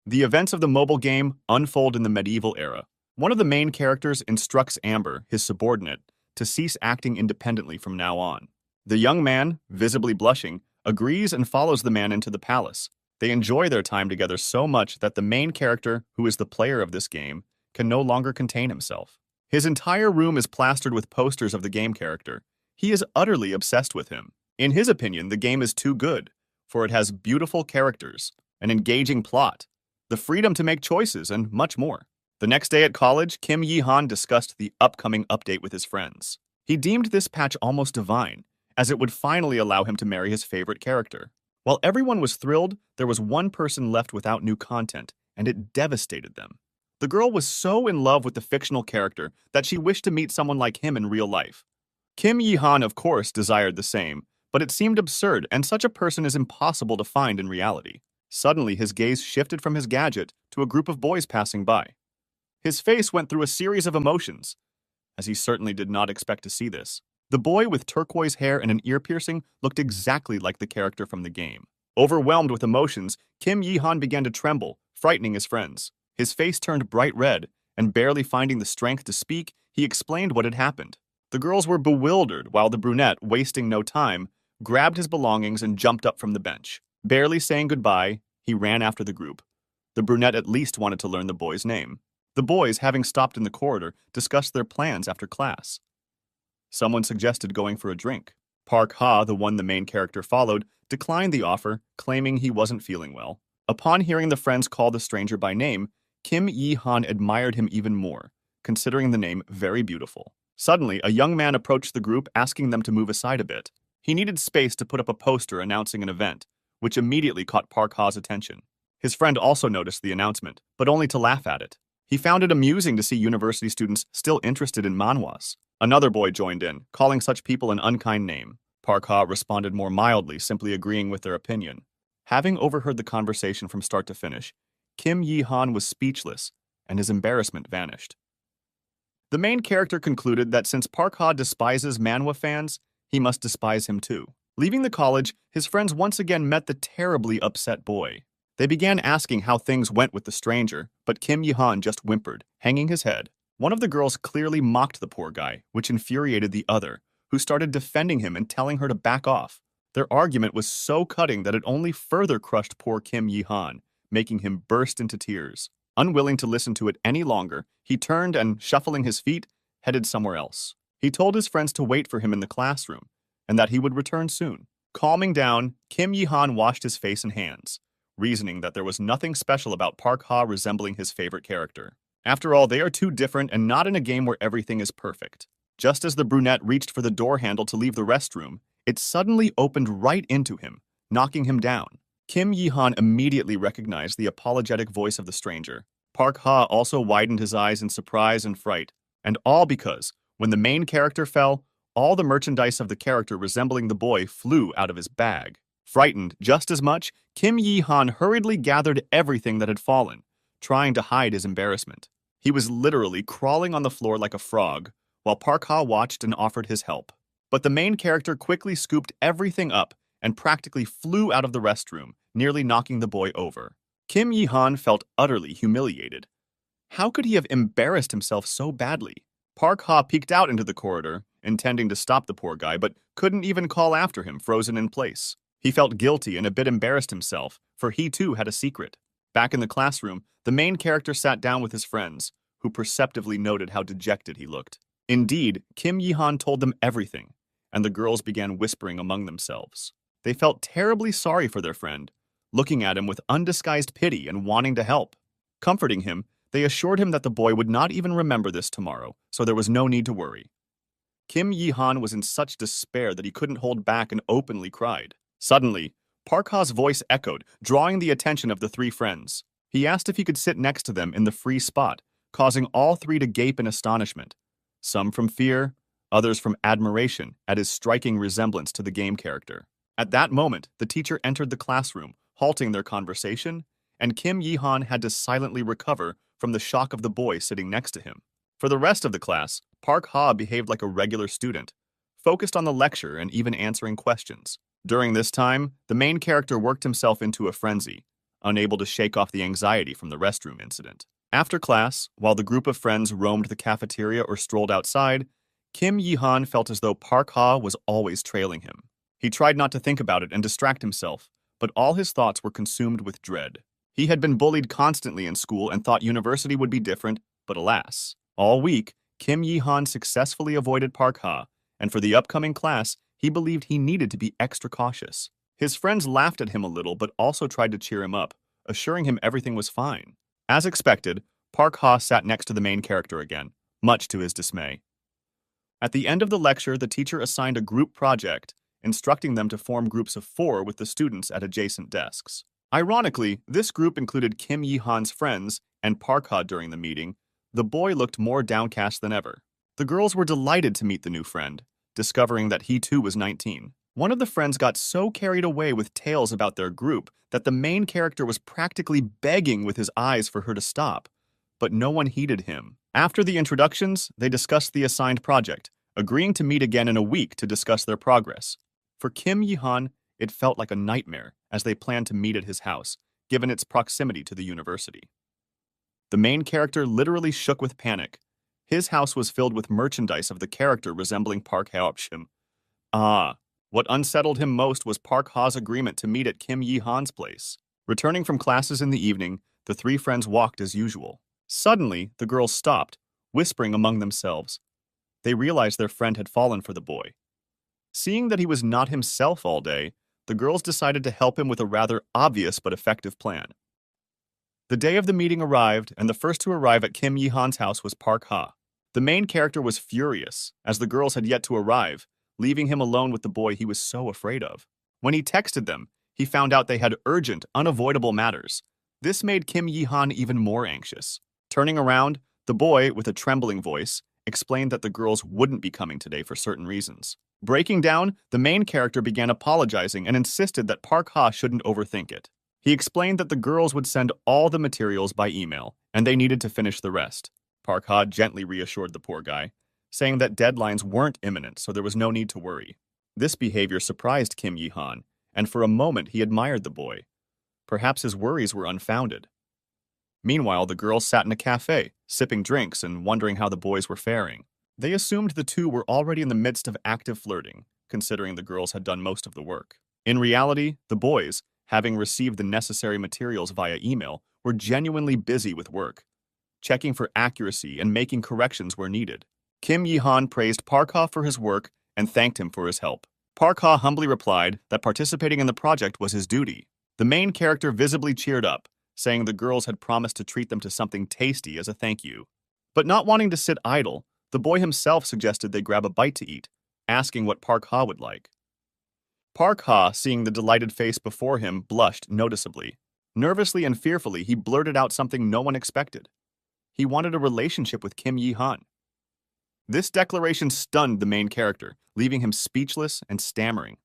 The events of the mobile game unfold in the medieval era. One of the main characters instructs Amber, his subordinate, to cease acting independently from now on. The young man, visibly blushing, agrees and follows the man into the palace. They enjoy their time together so much that the main character, who is the player of this game, can no longer contain himself. His entire room is plastered with posters of the game character. He is utterly obsessed with him. In his opinion, the game is too good, for it has beautiful characters, an engaging plot, the freedom to make choices, and much more. The next day at college, Yihan discussed the upcoming update with his friends. He deemed this patch almost divine, as it would finally allow him to marry his favorite character. While everyone was thrilled, there was one person left without new content, and it devastated them. The girl was so in love with the fictional character that she wished to meet someone like him in real life. Yihan, of course, desired the same, but it seemed absurd, and such a person is impossible to find in reality. Suddenly, his gaze shifted from his gadget to a group of boys passing by. His face went through a series of emotions, as he certainly did not expect to see this. The boy with turquoise hair and an ear piercing looked exactly like the character from the game. Overwhelmed with emotions, Yihan began to tremble, frightening his friends. His face turned bright red, and barely finding the strength to speak, he explained what had happened. The girls were bewildered, while the brunette, wasting no time, grabbed his belongings and jumped up from the bench. Barely saying goodbye, he ran after the group. The brunette at least wanted to learn the boy's name. The boys, having stopped in the corridor, discussed their plans after class. Someone suggested going for a drink. Park Ha, the one the main character followed, declined the offer, claiming he wasn't feeling well. Upon hearing the friends call the stranger by name, Yihan admired him even more, considering the name very beautiful. Suddenly, a young man approached the group, asking them to move aside a bit. He needed space to put up a poster announcing an event, which immediately caught Park Ha's attention. His friend also noticed the announcement, but only to laugh at it. He found it amusing to see university students still interested in manhwas. Another boy joined in, calling such people an unkind name. Park Ha responded more mildly, simply agreeing with their opinion. Having overheard the conversation from start to finish, Yihan was speechless, and his embarrassment vanished. The main character concluded that since Park Ha despises Manhwa fans, he must despise him too. Leaving the college, his friends once again met the terribly upset boy. They began asking how things went with the stranger, but Yihan just whimpered, hanging his head. One of the girls clearly mocked the poor guy, which infuriated the other, who started defending him and telling her to back off. Their argument was so cutting that it only further crushed poor Yihan, making him burst into tears. Unwilling to listen to it any longer, he turned and, shuffling his feet, headed somewhere else. He told his friends to wait for him in the classroom, and that he would return soon. Calming down, Yihan washed his face and hands, reasoning that there was nothing special about Park Ha resembling his favorite character. After all, they are too different and not in a game where everything is perfect. Just as the brunette reached for the door handle to leave the restroom, it suddenly opened right into him, knocking him down. Yihan immediately recognized the apologetic voice of the stranger. Park Ha also widened his eyes in surprise and fright, and all because, when the main character fell, all the merchandise of the character resembling the boy flew out of his bag. Frightened just as much, Yihan hurriedly gathered everything that had fallen, trying to hide his embarrassment. He was literally crawling on the floor like a frog, while Park Ha watched and offered his help. But the main character quickly scooped everything up and practically flew out of the restroom, nearly knocking the boy over. Yihan felt utterly humiliated. How could he have embarrassed himself so badly? Park Ha peeked out into the corridor, intending to stop the poor guy, but couldn't even call after him, frozen in place. He felt guilty and a bit embarrassed himself, for he too had a secret. Back in the classroom, the main character sat down with his friends, who perceptively noted how dejected he looked. Indeed, Yihan told them everything, and the girls began whispering among themselves. They felt terribly sorry for their friend, looking at him with undisguised pity and wanting to help. Comforting him, they assured him that the boy would not even remember this tomorrow, so there was no need to worry. Yihan was in such despair that he couldn't hold back and openly cried. Suddenly, Park Ha's voice echoed, drawing the attention of the three friends. He asked if he could sit next to them in the free spot, causing all three to gape in astonishment, some from fear, others from admiration at his striking resemblance to the game character. At that moment, the teacher entered the classroom, halting their conversation, and Yihan had to silently recover from the shock of the boy sitting next to him. For the rest of the class, Park Ha behaved like a regular student, focused on the lecture and even answering questions. During this time, the main character worked himself into a frenzy, unable to shake off the anxiety from the restroom incident. After class, while the group of friends roamed the cafeteria or strolled outside, Kim Yihan felt as though Park Ha was always trailing him. He tried not to think about it and distract himself, but all his thoughts were consumed with dread. He had been bullied constantly in school and thought university would be different, but alas. All week, Kim Yihan successfully avoided Park Ha, and for the upcoming class, he believed he needed to be extra cautious. His friends laughed at him a little but also tried to cheer him up, assuring him everything was fine. As expected, Park Ha sat next to the main character again, much to his dismay. At the end of the lecture, the teacher assigned a group project, instructing them to form groups of 4 with the students at adjacent desks. Ironically, this group included Kim Yihan's friends and Park Ha during the meeting. The boy looked more downcast than ever. The girls were delighted to meet the new friend, discovering that he too was 19. One of the friends got so carried away with tales about their group that the main character was practically begging with his eyes for her to stop, but no one heeded him. After the introductions, they discussed the assigned project, agreeing to meet again in a week to discuss their progress. For Kim Yihan, it felt like a nightmare as they planned to meet at his house, given its proximity to the university. The main character literally shook with panic. His house was filled with merchandise of the character resembling Park Ha-opshim. What unsettled him most was Park Ha's agreement to meet at Kim Yihan's place. Returning from classes in the evening, the 3 friends walked as usual. Suddenly, the girls stopped, whispering among themselves. They realized their friend had fallen for the boy. Seeing that he was not himself all day, the girls decided to help him with a rather obvious but effective plan. The day of the meeting arrived, and the first to arrive at Kim Yihan's house was Park Ha. The main character was furious, as the girls had yet to arrive, leaving him alone with the boy he was so afraid of. When he texted them, he found out they had urgent, unavoidable matters. This made Kim Yihan even more anxious. Turning around, the boy, with a trembling voice, explained that the girls wouldn't be coming today for certain reasons. Breaking down, the main character began apologizing and insisted that Park Ha shouldn't overthink it. He explained that the girls would send all the materials by email, and they needed to finish the rest. Park Ha gently reassured the poor guy, saying that deadlines weren't imminent, so there was no need to worry. This behavior surprised Kim Yihan, and for a moment he admired the boy. Perhaps his worries were unfounded. Meanwhile, the girls sat in a cafe, sipping drinks and wondering how the boys were faring. They assumed the two were already in the midst of active flirting, considering the girls had done most of the work. In reality, the boys, having received the necessary materials via email, were genuinely busy with work, checking for accuracy and making corrections where needed. Kim Yihan praised Park Ha for his work and thanked him for his help. Park Ha humbly replied that participating in the project was his duty. The main character visibly cheered up, saying the girls had promised to treat them to something tasty as a thank you. But not wanting to sit idle, the boy himself suggested they grab a bite to eat, asking what Park Ha would like. Park Ha, seeing the delighted face before him, blushed noticeably. Nervously and fearfully, he blurted out something no one expected. He wanted a relationship with Kim Yihan. This declaration stunned the main character, leaving him speechless and stammering.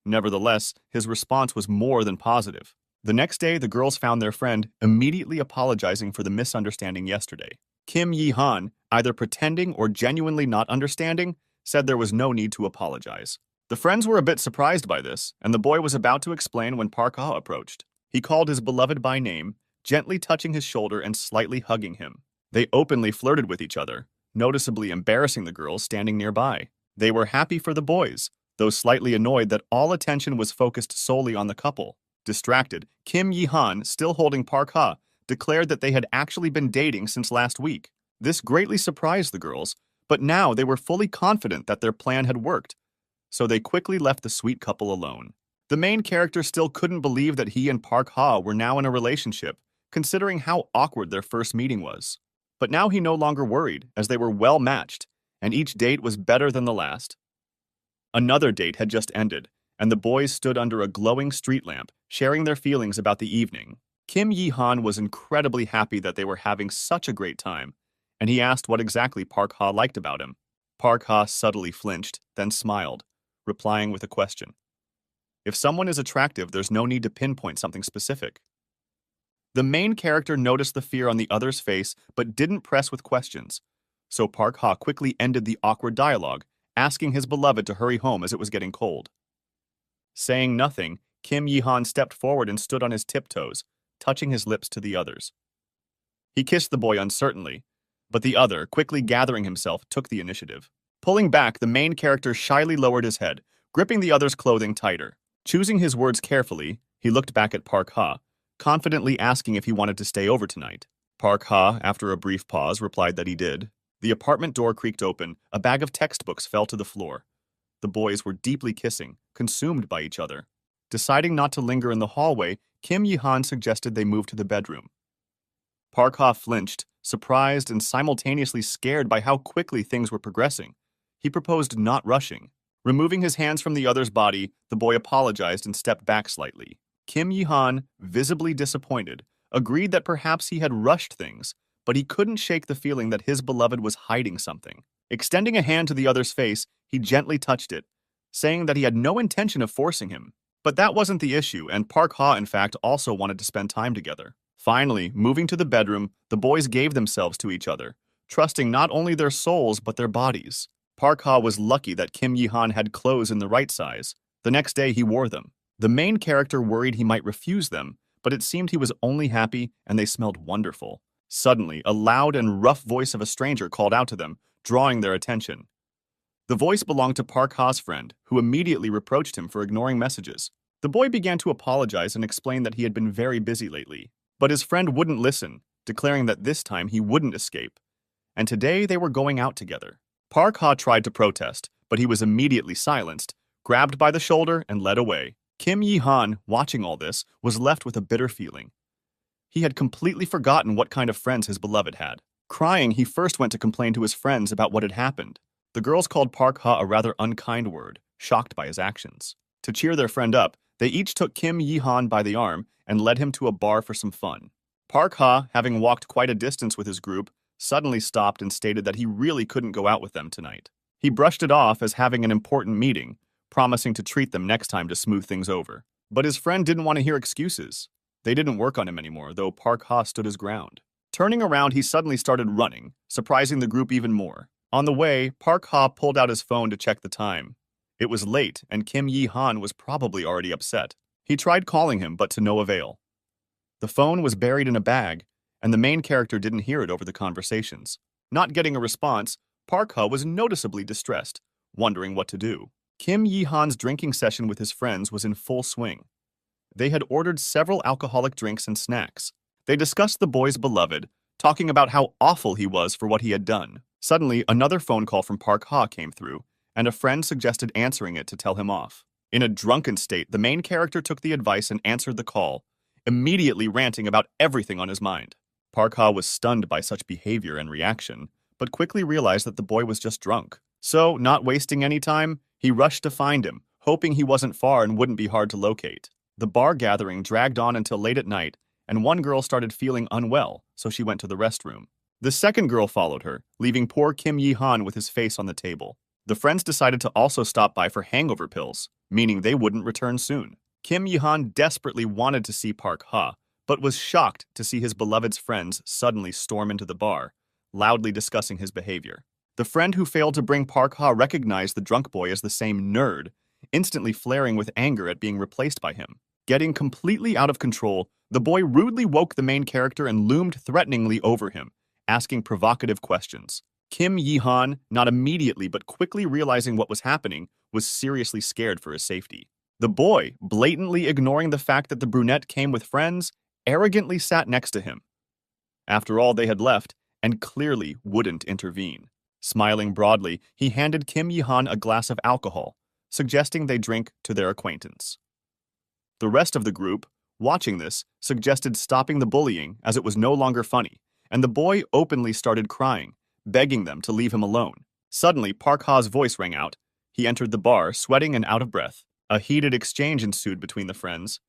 Nevertheless, his response was more than positive. The next day, the girls found their friend immediately apologizing for the misunderstanding yesterday. Kim Yihan, either pretending or genuinely not understanding, said there was no need to apologize. The friends were a bit surprised by this, and the boy was about to explain when Park Ha approached. He called his beloved by name, gently touching his shoulder and slightly hugging him. They openly flirted with each other, noticeably embarrassing the girls standing nearby. They were happy for the boys, though slightly annoyed that all attention was focused solely on the couple. Distracted, Kim Yihan, still holding Park Ha, declared that they had actually been dating since last week. This greatly surprised the girls, but now they were fully confident that their plan had worked, so they quickly left the sweet couple alone. The main character still couldn't believe that he and Park Ha were now in a relationship, considering how awkward their first meeting was. But now he no longer worried, as they were well matched, and each date was better than the last. Another date had just ended, and the boys stood under a glowing street lamp, sharing their feelings about the evening. Kim Yihan was incredibly happy that they were having such a great time, and he asked what exactly Park Ha liked about him. Park Ha subtly flinched, then smiled, replying with a question. If someone is attractive, there's no need to pinpoint something specific. The main character noticed the fear on the other's face but didn't press with questions, so Park Ha quickly ended the awkward dialogue, asking his beloved to hurry home as it was getting cold. Saying nothing, Kim Yihan stepped forward and stood on his tiptoes, touching his lips to the others. He kissed the boy uncertainly, but the other, quickly gathering himself, took the initiative. Pulling back, the main character shyly lowered his head, gripping the other's clothing tighter. Choosing his words carefully, he looked back at Park Ha, confidently asking if he wanted to stay over tonight. Park Ha, after a brief pause, replied that he did. The apartment door creaked open, a bag of textbooks fell to the floor. The boys were deeply kissing, consumed by each other. Deciding not to linger in the hallway, Kim Yihan suggested they move to the bedroom. Park Ha flinched, surprised and simultaneously scared by how quickly things were progressing. He proposed not rushing. Removing his hands from the other's body, the boy apologized and stepped back slightly. Kim Yihan, visibly disappointed, agreed that perhaps he had rushed things, but he couldn't shake the feeling that his beloved was hiding something. Extending a hand to the other's face, he gently touched it, saying that he had no intention of forcing him. But that wasn't the issue, and Park Ha, in fact, also wanted to spend time together. Finally, moving to the bedroom, the boys gave themselves to each other, trusting not only their souls but their bodies. Park Ha was lucky that Kim Yihan had clothes in the right size. The next day, he wore them. The main character worried he might refuse them, but it seemed he was only happy and they smelled wonderful. Suddenly, a loud and rough voice of a stranger called out to them, drawing their attention. The voice belonged to Park Ha's friend, who immediately reproached him for ignoring messages. The boy began to apologize and explain that he had been very busy lately. But his friend wouldn't listen, declaring that this time he wouldn't escape. And today they were going out together. Park Ha tried to protest, but he was immediately silenced, grabbed by the shoulder and led away. Kim Yihan, watching all this, was left with a bitter feeling. He had completely forgotten what kind of friends his beloved had. Crying, he first went to complain to his friends about what had happened. The girls called Park Ha a rather unkind word, shocked by his actions. To cheer their friend up, they each took Kim Yihan by the arm and led him to a bar for some fun. Park Ha, having walked quite a distance with his group, suddenly stopped and stated that he really couldn't go out with them tonight. He brushed it off as having an important meeting, promising to treat them next time to smooth things over. But his friend didn't want to hear excuses. They didn't work on him anymore, though Park Ha stood his ground. Turning around, he suddenly started running, surprising the group even more. On the way, Park Ha pulled out his phone to check the time. It was late, and Kim Yihan was probably already upset. He tried calling him, but to no avail. The phone was buried in a bag, and the main character didn't hear it over the conversations. Not getting a response, Park Ha was noticeably distressed, wondering what to do. Kim Yihan's drinking session with his friends was in full swing. They had ordered several alcoholic drinks and snacks. They discussed the boy's beloved, talking about how awful he was for what he had done. Suddenly, another phone call from Park Ha came through, and a friend suggested answering it to tell him off. In a drunken state, the main character took the advice and answered the call, immediately ranting about everything on his mind. Park Ha was stunned by such behavior and reaction, but quickly realized that the boy was just drunk. So, not wasting any time, he rushed to find him, hoping he wasn't far and wouldn't be hard to locate. The bar gathering dragged on until late at night, and one girl started feeling unwell, so she went to the restroom. The second girl followed her, leaving poor Kim Yihan with his face on the table. The friends decided to also stop by for hangover pills, meaning they wouldn't return soon. Kim Yihan desperately wanted to see Park Ha, but was shocked to see his beloved's friends suddenly storm into the bar, loudly discussing his behavior. The friend who failed to bring Park Ha recognized the drunk boy as the same nerd, instantly flaring with anger at being replaced by him. Getting completely out of control, the boy rudely woke the main character and loomed threateningly over him, asking provocative questions. Kim Yihan, not immediately but quickly realizing what was happening, was seriously scared for his safety. The boy, blatantly ignoring the fact that the brunette came with friends, arrogantly sat next to him. After all, they had left, and clearly wouldn't intervene. Smiling broadly, he handed Kim Yihan a glass of alcohol, suggesting they drink to their acquaintance. The rest of the group, watching this, suggested stopping the bullying as it was no longer funny, and the boy openly started crying, begging them to leave him alone. Suddenly, Park Ha's voice rang out. He entered the bar, sweating and out of breath. A heated exchange ensued between the friends,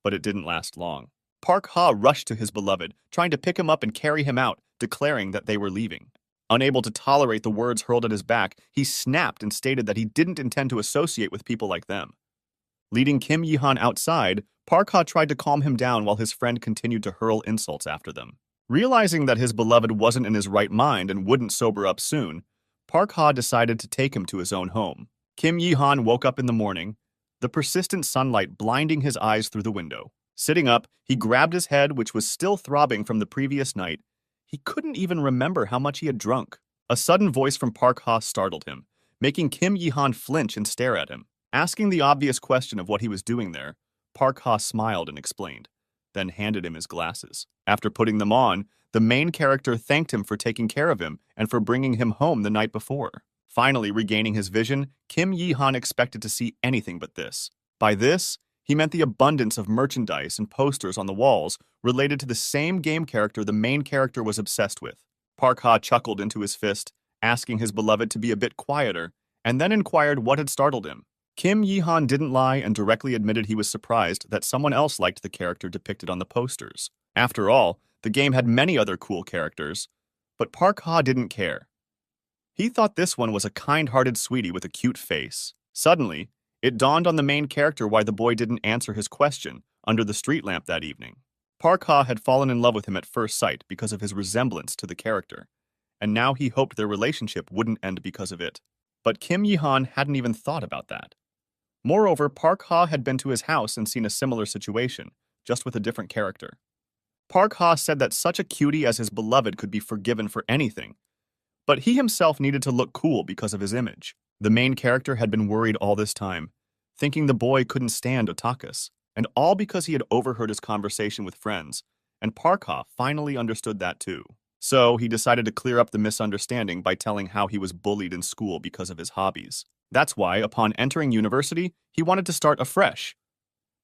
but it didn't last long. Park Ha rushed to his beloved, trying to pick him up and carry him out, declaring that they were leaving. Unable to tolerate the words hurled at his back, he snapped and stated that he didn't intend to associate with people like them. Leading Kim Yihan outside, Park Ha tried to calm him down while his friend continued to hurl insults after them. Realizing that his beloved wasn't in his right mind and wouldn't sober up soon, Park Ha decided to take him to his own home. Kim Yihan woke up in the morning, the persistent sunlight blinding his eyes through the window. Sitting up, he grabbed his head, which was still throbbing from the previous night. He couldn't even remember how much he had drunk. A sudden voice from Park Ha startled him, making Kim Yihan flinch and stare at him. Asking the obvious question of what he was doing there, Park Ha smiled and explained, then handed him his glasses. After putting them on, the main character thanked him for taking care of him and for bringing him home the night before. Finally regaining his vision, Kim Yihan expected to see anything but this. By this, he meant the abundance of merchandise and posters on the walls related to the same game character the main character was obsessed with. Park Ha chuckled into his fist, asking his beloved to be a bit quieter, and then inquired what had startled him. Kim Yihan didn't lie and directly admitted he was surprised that someone else liked the character depicted on the posters. After all, the game had many other cool characters, but Park Ha didn't care. He thought this one was a kind-hearted sweetie with a cute face. Suddenly, it dawned on the main character why the boy didn't answer his question under the street lamp that evening. Park Ha had fallen in love with him at first sight because of his resemblance to the character, and now he hoped their relationship wouldn't end because of it. But Kim Yihan hadn't even thought about that. Moreover, Park Ha had been to his house and seen a similar situation, just with a different character. Park Ha said that such a cutie as his beloved could be forgiven for anything, but he himself needed to look cool because of his image. The main character had been worried all this time, thinking the boy couldn't stand otakus, and all because he had overheard his conversation with friends, and Park Ha finally understood that too. So he decided to clear up the misunderstanding by telling how he was bullied in school because of his hobbies. That's why, upon entering university, he wanted to start afresh.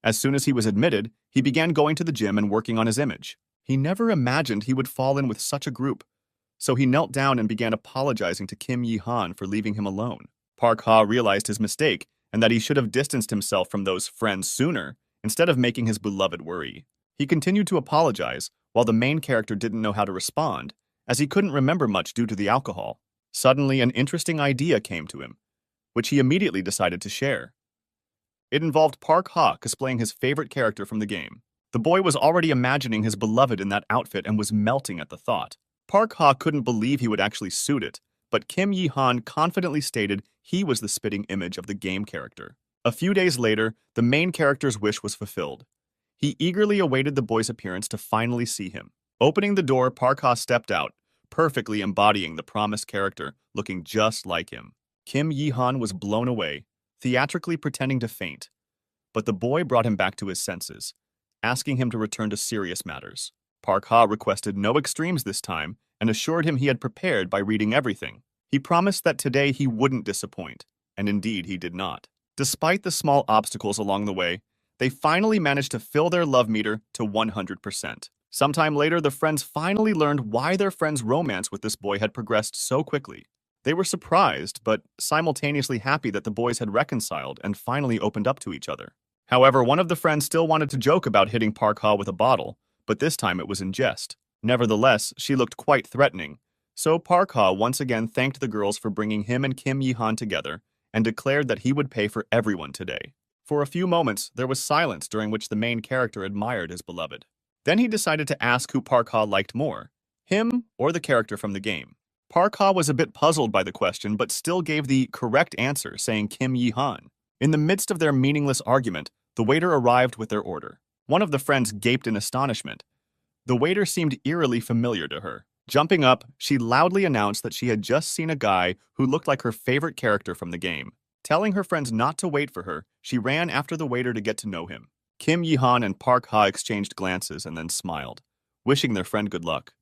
As soon as he was admitted, he began going to the gym and working on his image. He never imagined he would fall in with such a group, so he knelt down and began apologizing to Kim Yihan for leaving him alone. Park Ha realized his mistake and that he should have distanced himself from those friends sooner instead of making his beloved worry. He continued to apologize while the main character didn't know how to respond, as he couldn't remember much due to the alcohol. Suddenly, an interesting idea came to him, which he immediately decided to share. It involved Park Ha cosplaying his favorite character from the game. The boy was already imagining his beloved in that outfit and was melting at the thought. Park Ha couldn't believe he would actually suit it, but Kim Yihan confidently stated he was the spitting image of the game character. A few days later, the main character's wish was fulfilled. He eagerly awaited the boy's appearance to finally see him. Opening the door, Park Ha stepped out, perfectly embodying the promised character, looking just like him. Kim Yihan was blown away, theatrically pretending to faint, but the boy brought him back to his senses, asking him to return to serious matters. Park Ha requested no extremes this time and assured him he had prepared by reading everything. He promised that today he wouldn't disappoint, and indeed he did not. Despite the small obstacles along the way, they finally managed to fill their love meter to 100%. Sometime later, the friends finally learned why their friend's romance with this boy had progressed so quickly. They were surprised, but simultaneously happy that the boys had reconciled and finally opened up to each other. However, one of the friends still wanted to joke about hitting Park Ha with a bottle, but this time it was in jest. Nevertheless, she looked quite threatening, so Park Ha once again thanked the girls for bringing him and Kim Yihan together and declared that he would pay for everyone today. For a few moments, there was silence during which the main character admired his beloved. Then he decided to ask who Park Ha liked more, him or the character from the game. Park Ha was a bit puzzled by the question, but still gave the correct answer, saying Kim Yihan. In the midst of their meaningless argument, the waiter arrived with their order. One of the friends gaped in astonishment. The waiter seemed eerily familiar to her. Jumping up, she loudly announced that she had just seen a guy who looked like her favorite character from the game. Telling her friends not to wait for her, she ran after the waiter to get to know him. Kim Yihan and Park Ha exchanged glances and then smiled, wishing their friend good luck.